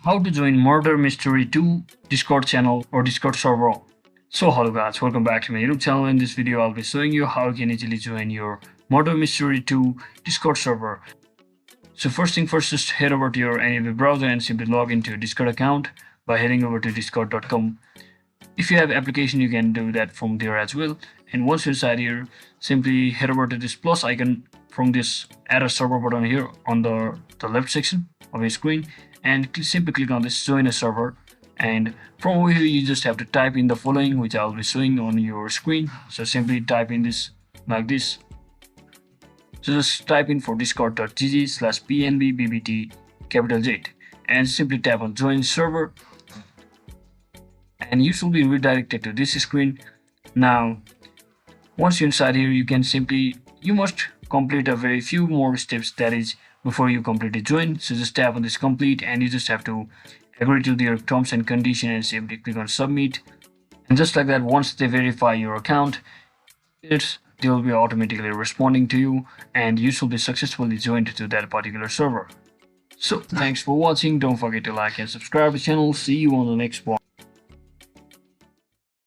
how to join Murder Mystery 2 Discord channel or Discord server. So hello guys, welcome back to my YouTube channel. In this video I'll be showing you how you can easily join your Murder Mystery 2 Discord server. So first thing first, just head over to your any web browser and simply log into your Discord account by heading over to discord.com. If you have application, you can do that from there as well. And once you're inside here, simply head over to this plus icon from this add a server button here on the left section of your screen, and simply click on this join a server. And from over here you just have to type in the following, which I'll be showing on your screen. So simply type in this like this. So just type in for discord.gg/pnbBBT capital Z and simply tap on join server, and you should be redirected to this screen. Now once you're inside here, you must complete a very few more steps, that is before you completely join. So just tap on this complete and you just have to agree to their terms and conditions and simply click on submit. And just like that, once they verify your account, they will be automatically responding to you and you should be successfully joined to that particular server. So thanks for watching. Don't forget to like and subscribe to the channel. See you on the next one.